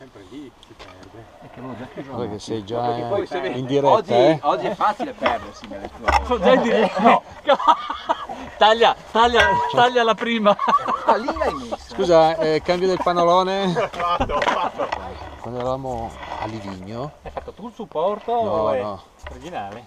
sempre lì si perde. Guarda che sei già poi in diretta, oggi è facile perdersi nelle tue. Sono già in diretta. No. Taglia la prima. Ah, lì l'hai messa. Scusa, cambio del panolone? Fatto. Quando eravamo a Livigno. Hai fatto tu il supporto? No, o è no. originale?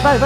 Vai.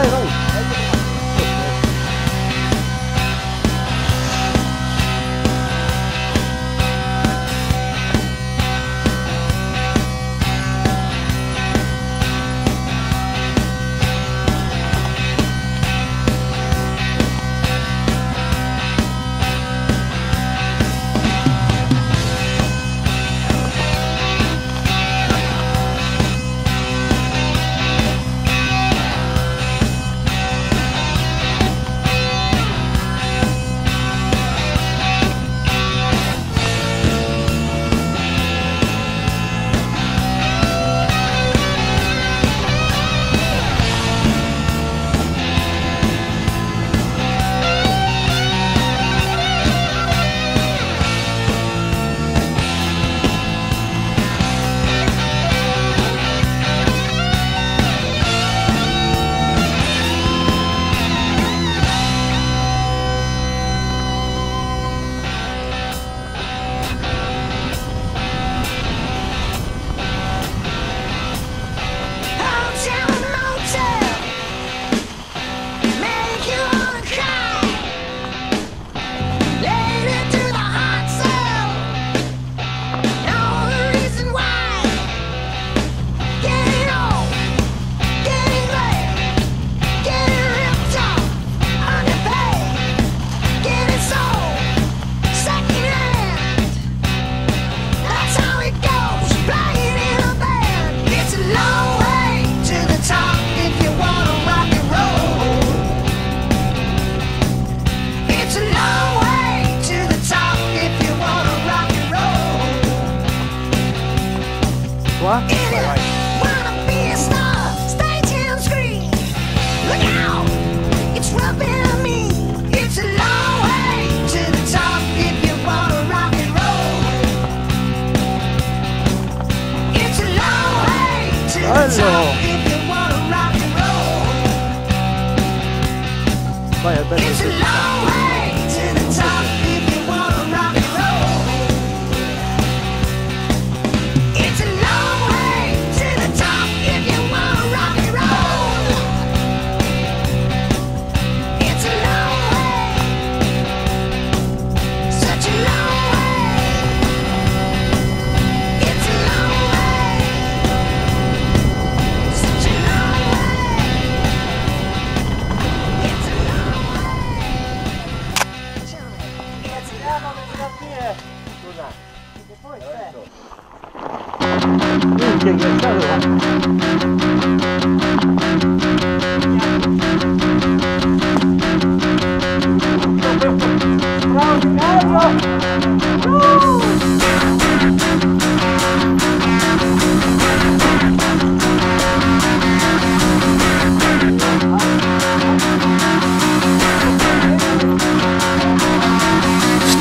Vai, è bello.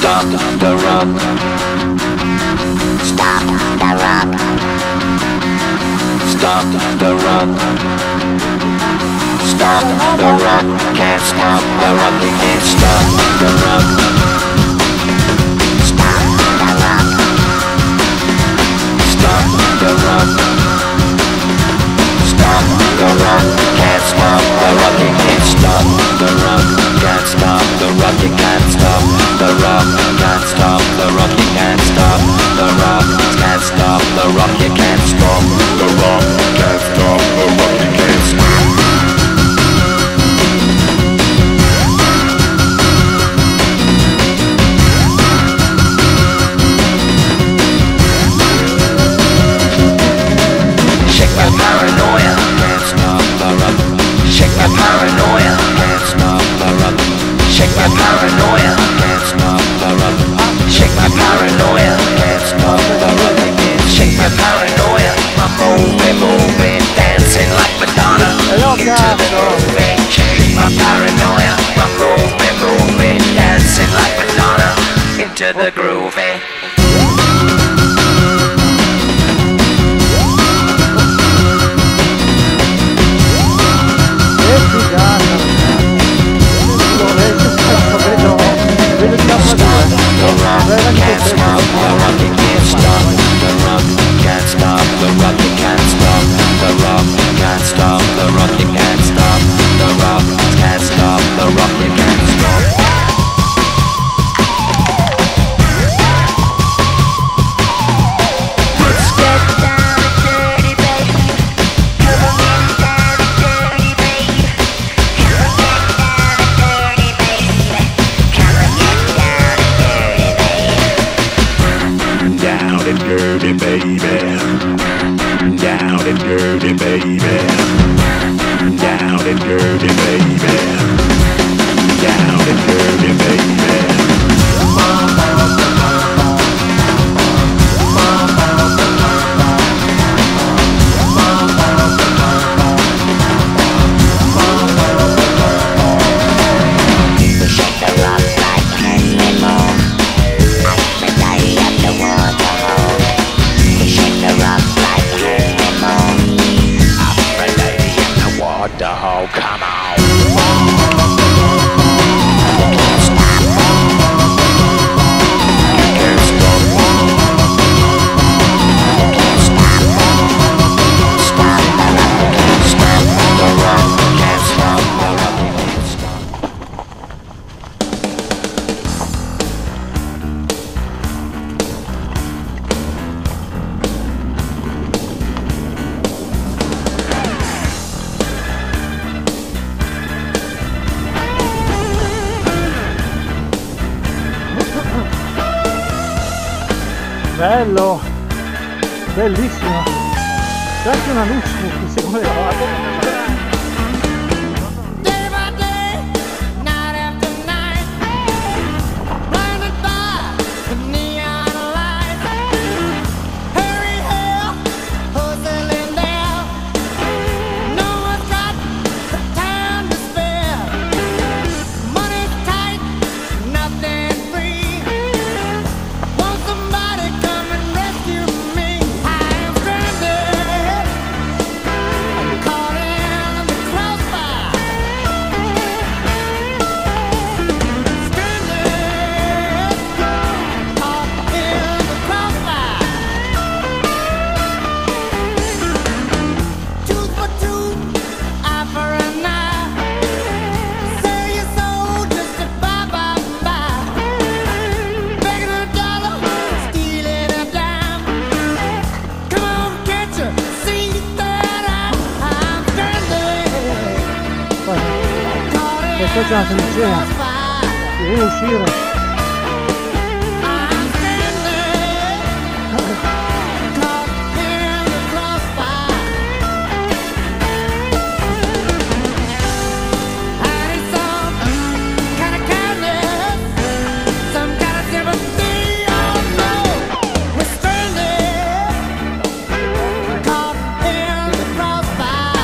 stop the rock. Stop the rock. Stop the rock. Stop the rock. Can't stop the rock. You can't stop the rock. Stop the rock. Stop the rock. Stop the rock. Can't stop the rock. You can't stop the rock. Can't stop the rock. You can't stop the rock. Can't stop the rock. You can't stop the rock. Can't stop the rock. You can't stop the rock. Can't stop the rock. You can't stop. Shake my paranoia. Can't stop the rock. Shake my paranoia. Can't stop the rock. Shake my paranoia. Can't stop the rock. Shake my paranoia. Can't stop the rock. Shake my paranoia. I'm moving, dancing like Madonna. Into the groove. Shake my paranoia. I'm moving, dancing like Madonna. Into the groove. Can't stop the rock, you can't stop the rock. Can't stop the rock, you can't stop the rock. Can't stop the rock, you can't stop the rock. Can't stop the rock, you can't stop. Let's get down and dirty, baby. Come on, get down and dirty, baby. Come on, get down and dirty, baby. Come on, get down and dirty, baby. Down and dirty, baby. Down and dirty, baby. Down and dirty, baby. Down and dirty, baby. Shake the rock like anymore. Every day at the waterhole. Shake the rock like anymore. Every day at the waterhole. Come on. You can't stop. You can't stop. You can't stop. Stop the rock. You can't stop the rock. You can't stop the rock. You can't stop. Bello, bellissimo. C'è anche una luce che secondo me Day by day, night after night, blinded by the neon lights. Hurry hell, hustling down. No one's got the time to spare. Money's tight, nothing free. Won't somebody come and rescue me? I am stranded, caught in the crossfire. Stranded, caught in the crossfire. Tooth for tooth, eye for an eye. Sell your soul just to buy. Begging a dollar, stealing a dime. Come on, catch her, see that I'm stranded. Caught in E poi c'è una the trincea, crossfire. deve uscire. I'm stranded, caught in the crossfire. I need some kind of kindness, some kind of sympathy. Oh no, we're stranded, caught in the crossfire.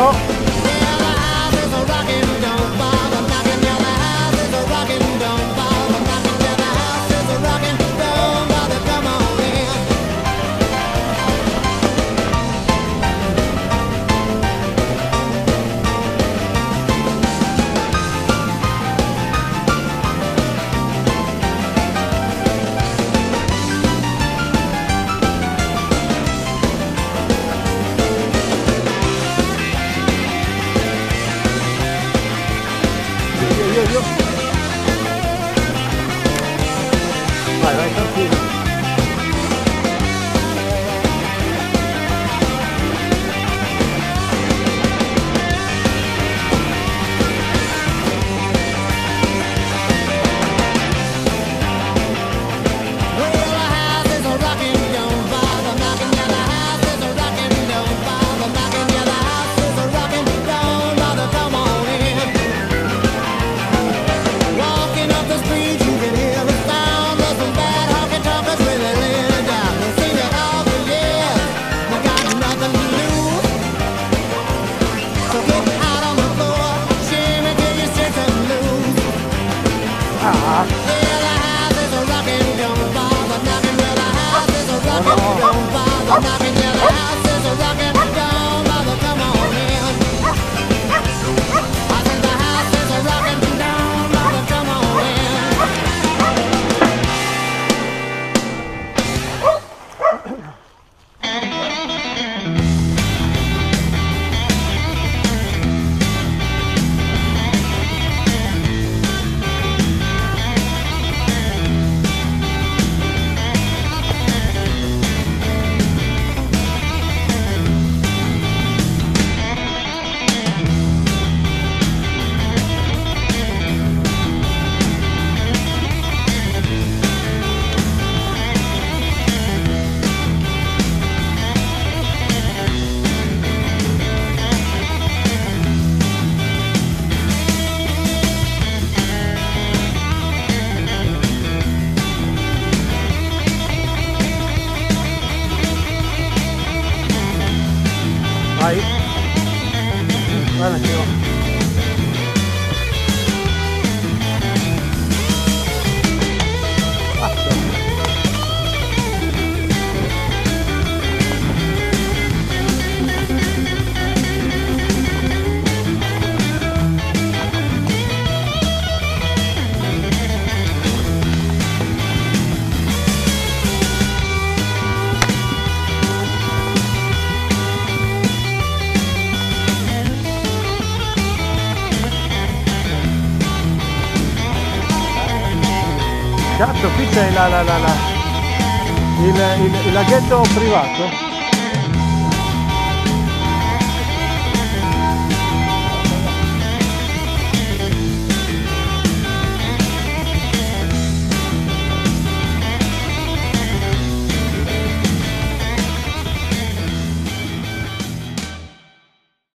bello. Vai, vai, tranquillo. Vai. Guarda che ho. Cazzo, qui c'è il laghetto privato.